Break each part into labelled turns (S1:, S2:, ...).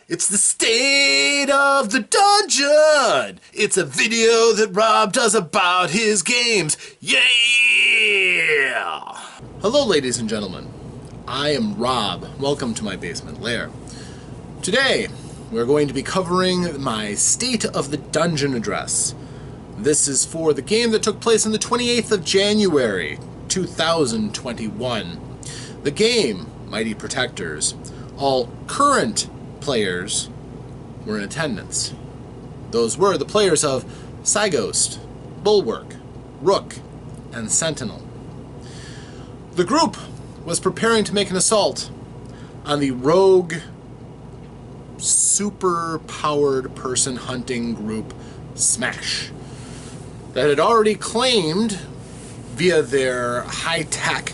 S1: It's the state of the dungeon. It's a video that Rob does about his games. Yeah! Hello, ladies and gentlemen. I am Rob. Welcome to my basement lair. Today, we're going to be covering my State of the Dungeon address. This is for the game that took place on the 28th of January, 2021. The game, Mighty Protectors. All current players were in attendance. Those were the players of Cyghost, Bulwark, Rook, and Sentinel. The group was preparing to make an assault on the rogue, super-powered person hunting group Smash that had already claimed via their high-tech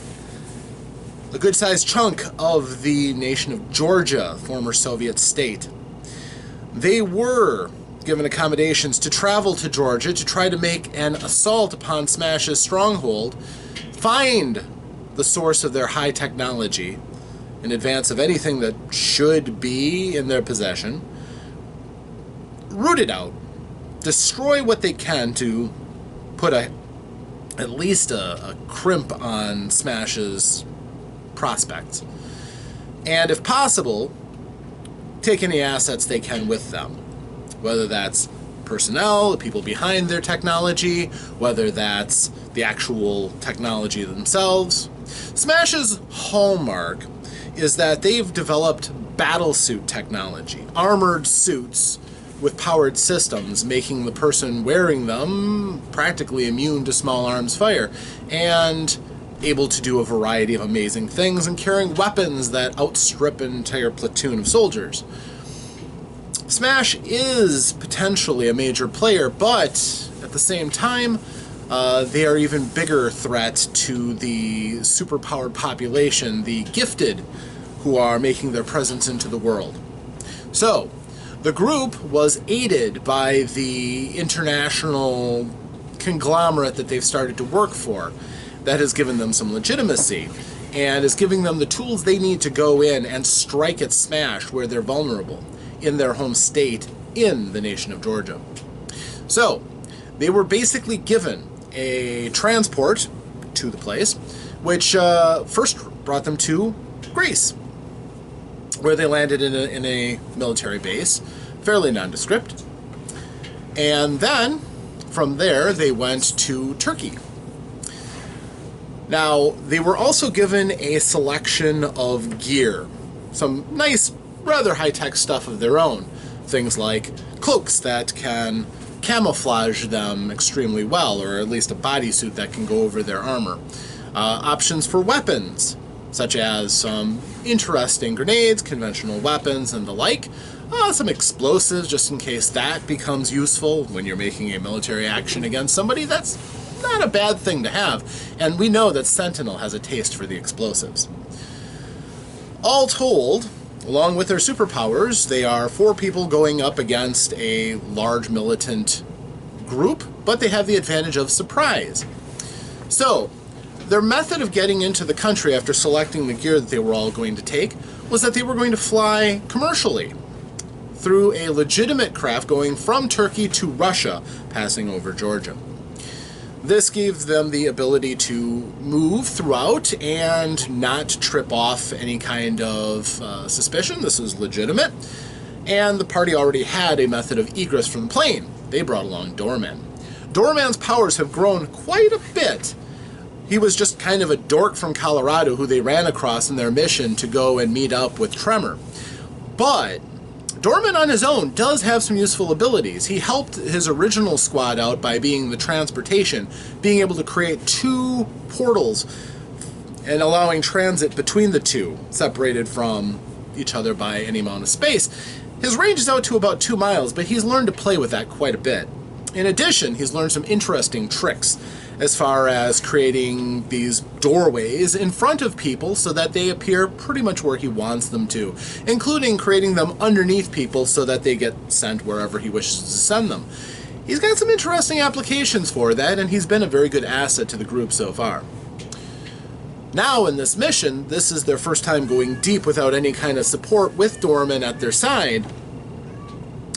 S1: a good-sized chunk of the nation of Georgia, former Soviet state. They were given accommodations to travel to Georgia to try to make an assault upon Smash's stronghold, find the source of their high technology in advance of anything that should be in their possession, root it out, destroy what they can to put at least a crimp on Smash's prospects, and if possible, take any assets they can with them, whether that's personnel, the people behind their technology, whether that's the actual technology themselves. Smash's hallmark is that they've developed battlesuit technology, armored suits with powered systems, making the person wearing them practically immune to small arms fire, and able to do a variety of amazing things and carrying weapons that outstrip an entire platoon of soldiers. Smash is potentially a major player, but at the same time, they are even bigger threat to the superpowered population, the gifted, who are making their presence into the world. So, the group was aided by the international conglomerate that they've started to work for. That has given them some legitimacy and is giving them the tools they need to go in and strike at Smash where they're vulnerable in their home state in the nation of Georgia. So they were basically given a transport to the place, which first brought them to Greece, where they landed in a military base, fairly nondescript. And then from there they went to Turkey. Now, they were also given a selection of gear, some nice, rather high-tech stuff of their own. Things like cloaks that can camouflage them extremely well, or at least a bodysuit that can go over their armor. Options for weapons, such as some interesting grenades, conventional weapons, and the like. Some explosives, just in case that becomes useful when you're making a military action against somebody. That's not a bad thing to have, and we know that Sentinel has a taste for the explosives. All told, along with their superpowers, they are 4 people going up against a large militant group, but they have the advantage of surprise. So, their method of getting into the country after selecting the gear that they were all going to take was that they were going to fly commercially through a legitimate craft going from Turkey to Russia, passing over Georgia. This gives them the ability to move throughout and not trip off any kind of suspicion. This is legitimate. And the party already had a method of egress from the plane. They brought along Doorman. Doorman's powers have grown quite a bit. He was just kind of a dork from Colorado who they ran across in their mission to go and meet up with Tremor. But Doorman on his own does have some useful abilities. He helped his original squad out by being the transportation, being able to create 2 portals and allowing transit between the 2, separated from each other by any amount of space. His range is out to about 2 miles, but he's learned to play with that quite a bit. In addition, he's learned some interesting tricks as far as creating these doorways in front of people so that they appear pretty much where he wants them to, including creating them underneath people so that they get sent wherever he wishes to send them. He's got some interesting applications for that, and he's been a very good asset to the group so far. Now in this mission, this is their first time going deep without any kind of support with Doorman at their side,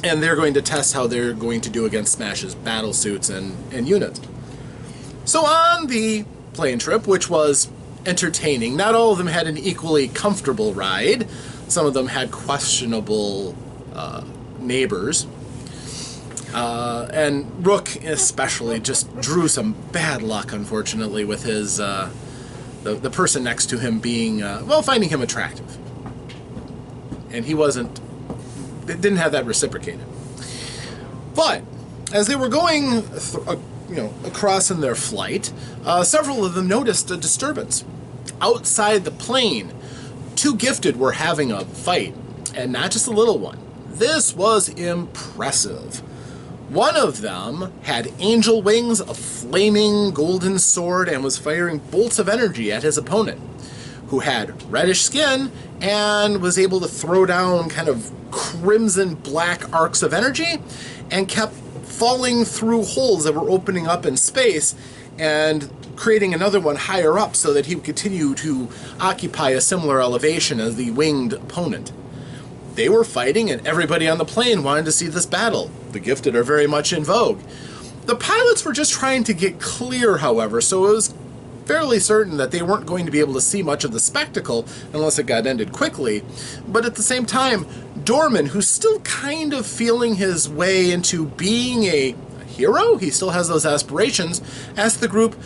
S1: and they're going to test how they're going to do against Smash's battle suits and units. So on the plane trip, which was entertaining, not all of them had an equally comfortable ride. Some of them had questionable neighbors. And Rook especially just drew some bad luck, unfortunately, with his the person next to him being, well, finding him attractive. And he didn't have that reciprocated. But as they were going across in their flight, several of them noticed a disturbance. Outside the plane, two gifted were having a fight, and not just a little one. This was impressive. One of them had angel wings, a flaming golden sword, and was firing bolts of energy at his opponent, who had reddish skin and was able to throw down kind of crimson black arcs of energy and kept falling through holes that were opening up in space and creating another one higher up so that he would continue to occupy a similar elevation as the winged opponent. They were fighting, and everybody on the plane wanted to see this battle. The gifted are very much in vogue. The pilots were just trying to get clear, however, so it was fairly certain that they weren't going to be able to see much of the spectacle unless it got ended quickly. But at the same time, Dorman, who's still kind of feeling his way into being a hero, he still has those aspirations, asked the group,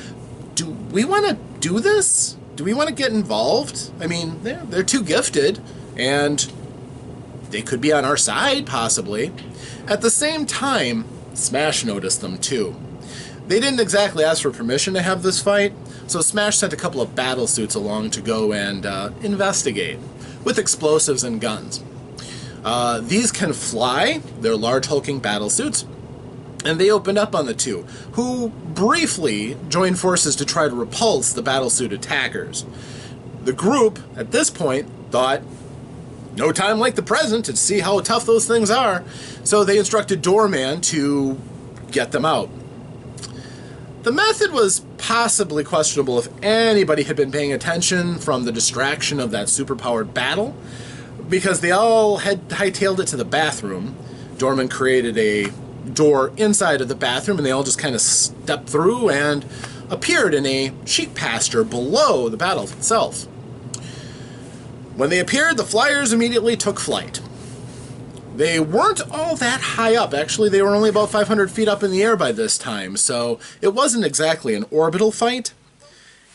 S1: do we want to do this? Do we want to get involved? I mean, they're too gifted, and they could be on our side, possibly. At the same time, Smash noticed them too. They didn't exactly ask for permission to have this fight, so Smash sent a couple of battle suits along to go and investigate, with explosives and guns. These can fly, they're large hulking battle suits, and they opened up on the two, who briefly joined forces to try to repulse the battlesuit attackers. The group, at this point, thought, no time like the present to see how tough those things are, so they instructed Doorman to get them out. The method was possibly questionable if anybody had been paying attention from the distraction of that superpowered battle, because they all had hightailed it to the bathroom. Doorman created a door inside of the bathroom, and they all just kind of stepped through and appeared in a sheep pasture below the battle itself. When they appeared, the flyers immediately took flight. They weren't all that high up. Actually, they were only about 500 feet up in the air by this time, so it wasn't exactly an orbital fight.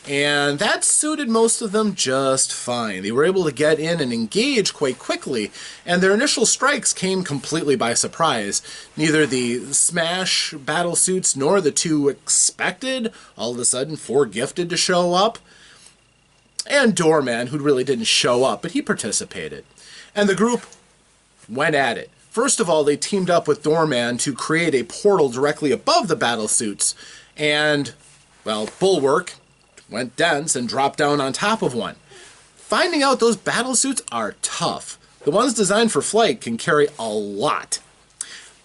S1: And that suited most of them just fine. They were able to get in and engage quite quickly, and their initial strikes came completely by surprise. Neither the Smash battle suits nor the two expected all of a sudden 4 gifted to show up. And Doorman, who really didn't show up, but he participated. And the group went at it. First of all, they teamed up with Doorman to create a portal directly above the battlesuits, and, well, Bulwark went dense and dropped down on top of one. Finding out those battlesuits are tough. The ones designed for flight can carry a lot,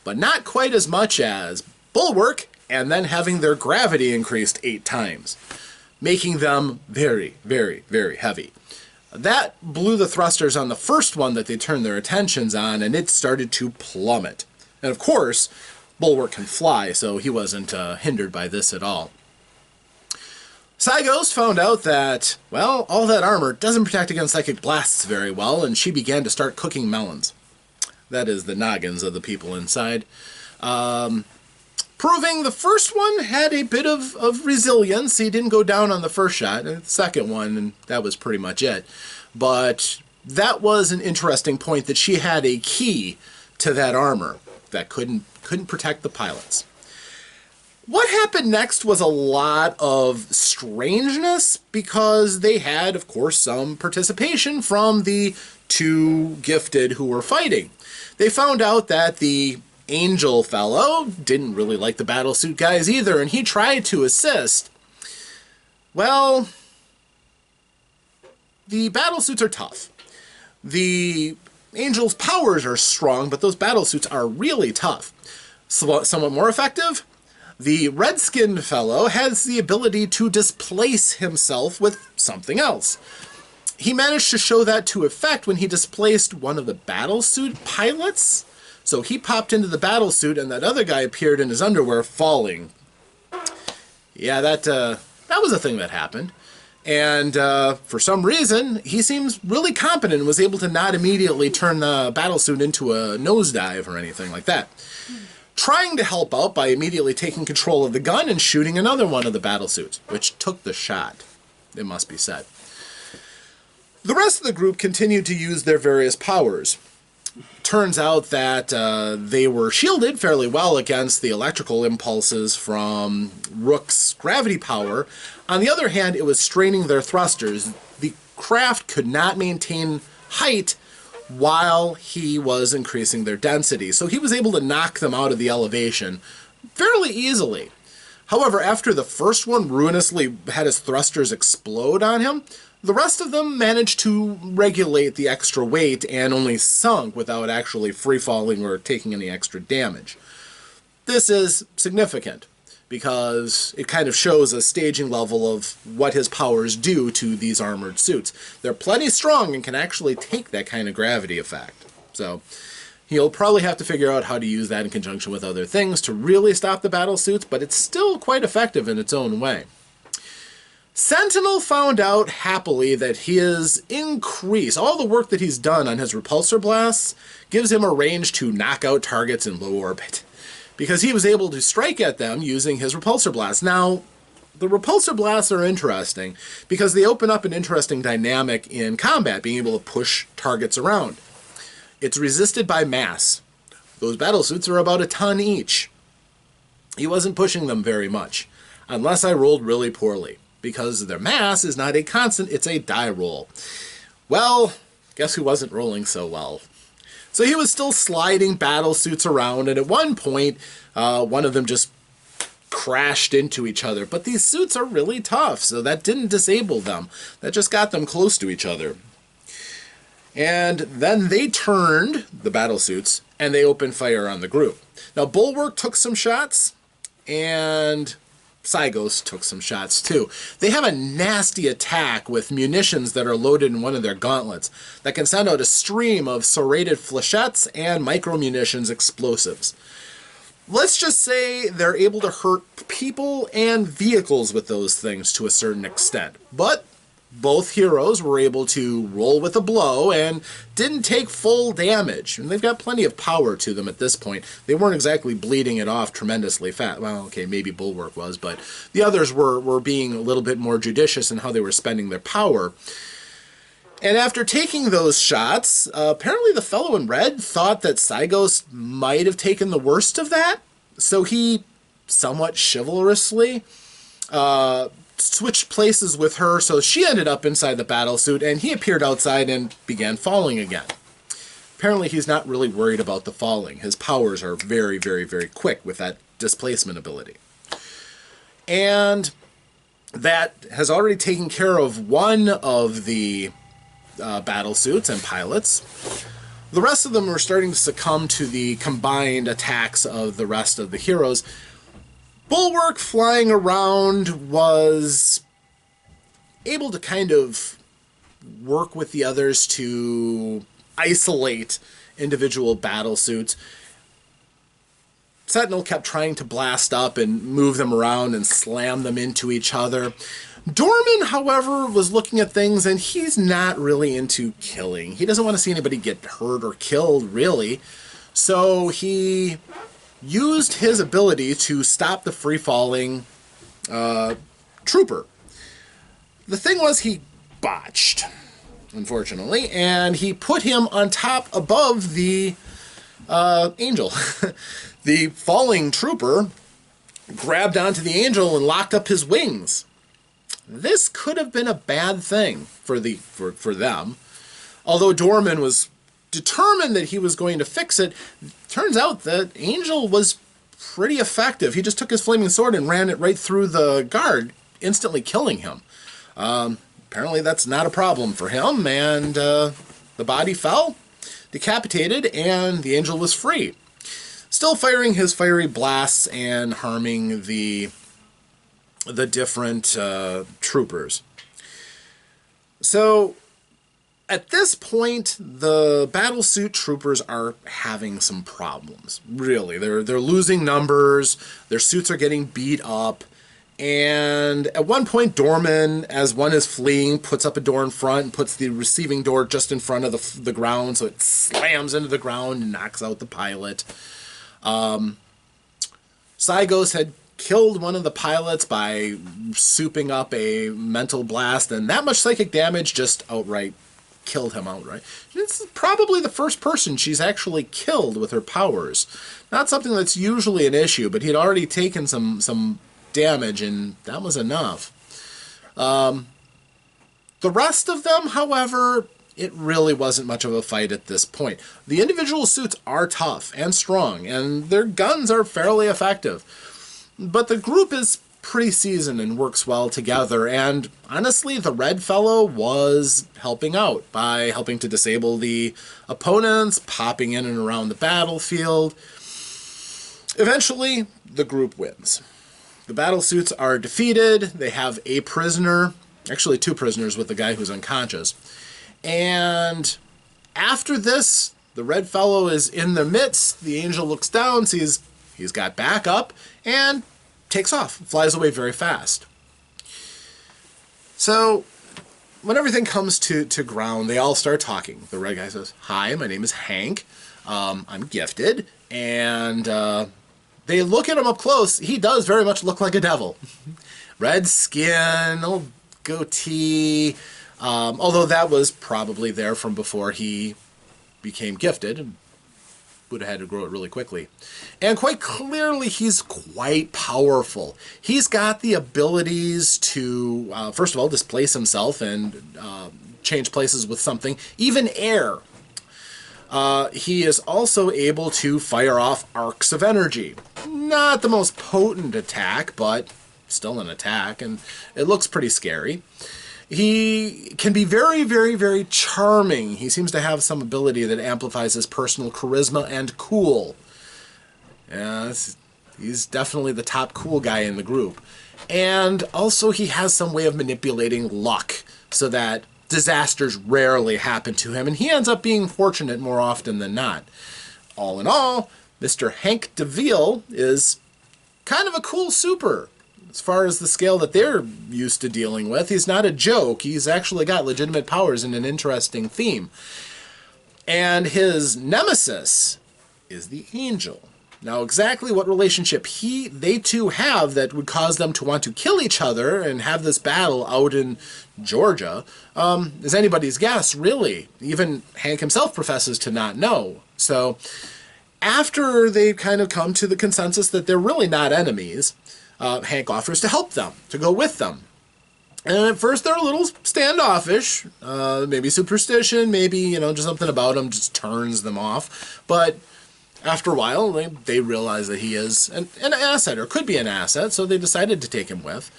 S1: but not quite as much as Bulwark, and then having their gravity increased 8 times. Making them very, very, very heavy. That blew the thrusters on the first one that they turned their attentions on, and it started to plummet. And of course, Bulwark can fly, so he wasn't hindered by this at all. Cygos found out that, well, all that armor doesn't protect against psychic blasts very well, and she began to start cooking melons. That is the noggins of the people inside. Proving the first one had a bit of resilience. He didn't go down on the first shot, and the second one, and that was pretty much it. But that was an interesting point, that she had a key to that armor that couldn't protect the pilots. What happened next was a lot of strangeness, because they had, of course, some participation from the 2 gifted who were fighting. They found out that the Angel fellow didn't really like the battlesuit guys either, and he tried to assist. Well, the battlesuits are tough. The Angel's powers are strong, but those battlesuits are really tough. Somewhat more effective, the red-skinned fellow has the ability to displace himself with something else. He managed to show that to effect when he displaced one of the battlesuit pilots. So he popped into the battle suit, and that other guy appeared in his underwear, falling. Yeah, that was a thing that happened. And for some reason, he seems really competent and was able to not immediately turn the battlesuit into a nosedive or anything like that. Trying to help out by immediately taking control of the gun and shooting another one of the battlesuits, which took the shot, it must be said. The rest of the group continued to use their various powers. Turns out that they were shielded fairly well against the electrical impulses from Rook's gravity power. On the other hand, it was straining their thrusters. The craft could not maintain height while he was increasing their density, so he was able to knock them out of the elevation fairly easily. However, after the first one ruinously had his thrusters explode on him, the rest of them managed to regulate the extra weight and only sunk without actually free-falling or taking any extra damage. This is significant because it kind of shows a staging level of what his powers do to these armored suits. They're plenty strong and can actually take that kind of gravity effect. So he'll probably have to figure out how to use that in conjunction with other things to really stop the battle suits, but it's still quite effective in its own way. Sentinel found out happily that his increase, all the work that he's done on his repulsor blasts, gives him a range to knock out targets in low orbit, because he was able to strike at them using his repulsor blasts. Now, the repulsor blasts are interesting because they open up an interesting dynamic in combat, being able to push targets around. It's resisted by mass. Those battlesuits are about a ton each. He wasn't pushing them very much, unless I rolled really poorly, because their mass is not a constant, it's a die roll. Well, guess who wasn't rolling so well? So he was still sliding battlesuits around, and at one point, one of them just crashed into each other. But these suits are really tough, so that didn't disable them. That just got them close to each other. And then they turned, the battlesuits, and they opened fire on the group. Now, Bulwark took some shots, and Cygos took some shots too. They have a nasty attack with munitions that are loaded in one of their gauntlets that can send out a stream of serrated flechettes and micro-munitions explosives. Let's just say they're able to hurt people and vehicles with those things to a certain extent. But both heroes were able to roll with a blow and didn't take full damage. And they've got plenty of power to them at this point. They weren't exactly bleeding it off tremendously fast. Well, okay, maybe Bulwark was, but the others were being a little bit more judicious in how they were spending their power. And after taking those shots, apparently the fellow in red thought that Cygos might have taken the worst of that. So he, somewhat chivalrously, switched places with her, so she ended up inside the battlesuit, and he appeared outside and began falling again. Apparently he's not really worried about the falling. His powers are very, very, very quick with that displacement ability. And that has already taken care of one of the battlesuits and pilots. The rest of them are starting to succumb to the combined attacks of the rest of the heroes. Bulwark, flying around, was able to kind of work with the others to isolate individual battlesuits. Sentinel kept trying to blast up and move them around and slam them into each other. Dorman, however, was looking at things, and he's not really into killing. He doesn't want to see anybody get hurt or killed, really. So he used his ability to stop the free-falling trooper. The thing was, he botched, unfortunately, and he put him on top above the angel. The falling trooper grabbed onto the angel and locked up his wings. This could have been a bad thing for them. Although Dorman was determined that he was going to fix it, turns out that Angel was pretty effective. He just took his flaming sword and ran it right through the guard, instantly killing him. Apparently that's not a problem for him, and the body fell, decapitated, and the Angel was free. Still firing his fiery blasts and harming the different troopers. So At this point, the battlesuit troopers are having some problems. Really, they're losing numbers. Their suits are getting beat up. And at one point, Dorman, as one is fleeing, puts up a door in front and puts the receiving door just in front of the ground, so it slams into the ground and knocks out the pilot. Cygos had killed one of the pilots by souping up a mental blast, and that much psychic damage just outright killed him outright. This is probably the first person she's actually killed with her powers. Not something that's usually an issue, but he'd already taken some damage, and that was enough. The rest of them, however, it really wasn't much of a fight at this point. The individual suits are tough and strong, and their guns are fairly effective. But the group is pretty seasoned and works well together, and honestly, the red fellow was helping out by helping to disable the opponents, popping in and around the battlefield. Eventually, the group wins. The battlesuits are defeated. They have a prisoner, actually 2 prisoners with the guy who's unconscious. And after this, the red fellow is in their midst. The angel looks down, sees he's got backup, and takes off, flies away very fast. So when everything comes to ground, they all start talking. The red guy says, "Hi, my name is Hank. I'm gifted." And they look at him up close. He does very much look like a devil. Red skin, little goatee. Although that was probably there from before he became gifted. Would have had to grow it really quickly. And quite clearly, he's quite powerful. He's got the abilities to, first of all, displace himself and change places with something, even air. He is also able to fire off arcs of energy. Not the most potent attack, but still an attack, and it looks pretty scary. He can be very, very, very charming. He seems to have some ability that amplifies his personal charisma and cool. Yeah, he's definitely the top cool guy in the group. And also he has some way of manipulating luck so that disasters rarely happen to him, and he ends up being fortunate more often than not. All in all, Mr. Hank DeVille is kind of a cool super. As far as the scale that they're used to dealing with, he's not a joke. He's actually got legitimate powers and an interesting theme. And his nemesis is the Angel. Now, exactly what relationship they two have that would cause them to want to kill each other and have this battle out in Georgia is anybody's guess, really. Even Hank himself professes to not know. So, after they kind of come to the consensus that they're really not enemies, Hank offers to help them, to go with them. And at first they're a little standoffish, maybe superstition, maybe, just something about him just turns them off. But after a while, they realize that he is an asset, or could be an asset, so they decided to take him with.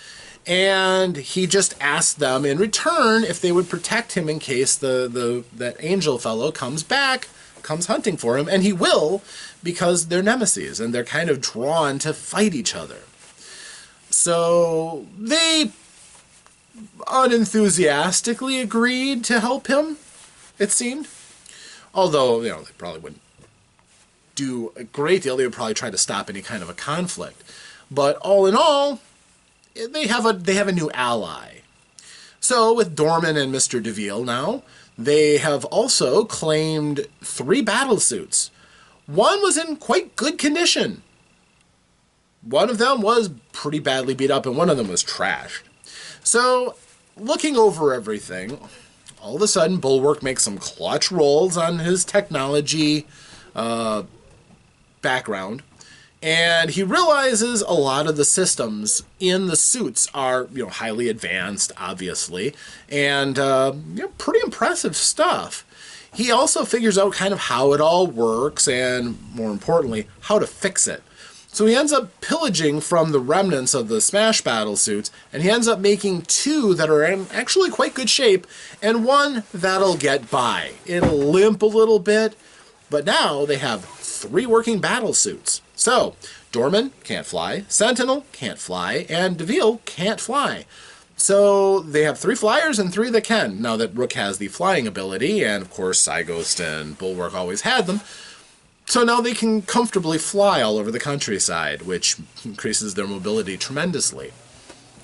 S1: And he just asked them in return if they would protect him in case that angel fellow comes back, comes hunting for him, and he will, because they're nemesis, and they're kind of drawn to fight each other. So they unenthusiastically agreed to help him, it seemed. Although, they probably wouldn't do a great deal. They would probably try to stop any kind of a conflict. But all in all, they have a new ally. So with Dorman and Mr. DeVille now, they have also claimed 3 battlesuits. One was in quite good condition. One of them was pretty badly beat up, and one of them was trashed. So, looking over everything, all of a sudden, Bulwark makes some clutch rolls on his technology background, and he realizes a lot of the systems in the suits are, highly advanced, obviously, and pretty impressive stuff. He also figures out kind of how it all works, and more importantly, how to fix it. So he ends up pillaging from the remnants of the Smash battlesuits, and he ends up making 2 that are in actually quite good shape, and 1 that'll get by. It'll limp a little bit, but now they have 3 working battlesuits. So, Dorman can't fly, Sentinel can't fly, and DeVille can't fly. So they have 3 flyers and 3 that can. Now that Rook has the flying ability, and of course Ghost and Bulwark always had them, so now they can comfortably fly all over the countryside, which increases their mobility tremendously.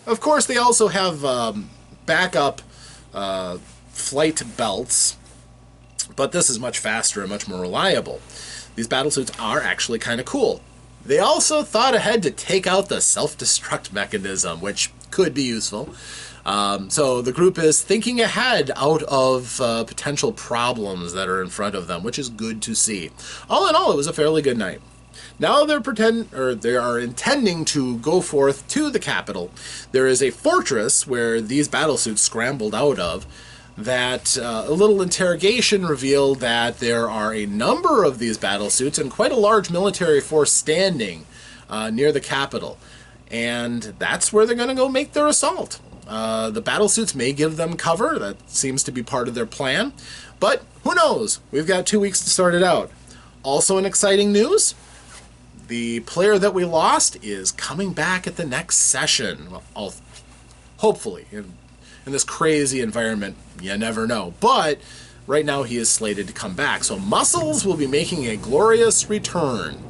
S1: Of course, they also have backup flight belts, but this is much faster and much more reliable. These battlesuits are actually kind of cool. They also thought ahead to take out the self-destruct mechanism, which could be useful. So the group is thinking ahead out of potential problems that are in front of them, which is good to see. All in all, it was a fairly good night. Now they are intending to go forth to the capital. There is a fortress where these battlesuits scrambled out of. That a little interrogation revealed that there are a number of these battlesuits and quite a large military force standing near the capital. And that's where they're going to go make their assault. The battlesuits may give them cover. That seems to be part of their plan. But who knows? We've got 2 weeks to sort it out. Also in exciting news, the player that we lost is coming back at the next session. Well, hopefully. In this crazy environment, you never know. But right now he is slated to come back. So Muscles will be making a glorious return.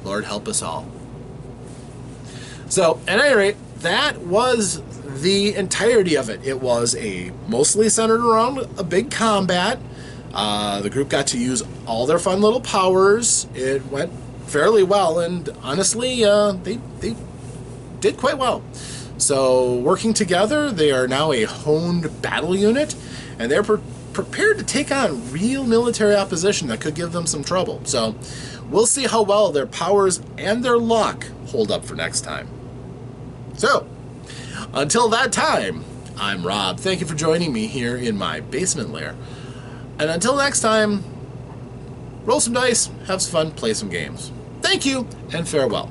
S1: Lord help us all. So, at any rate, that was the entirety of it. It was mostly centered around a big combat. The group got to use all their fun little powers. It went fairly well, and honestly, they did quite well. So, working together, they are now a honed battle unit, and they're prepared to take on real military opposition that could give them some trouble. So, we'll see how well their powers and their luck hold up for next time. So, until that time, I'm Rob. Thank you for joining me here in my basement lair. And until next time, roll some dice, have some fun, play some games. Thank you, and farewell.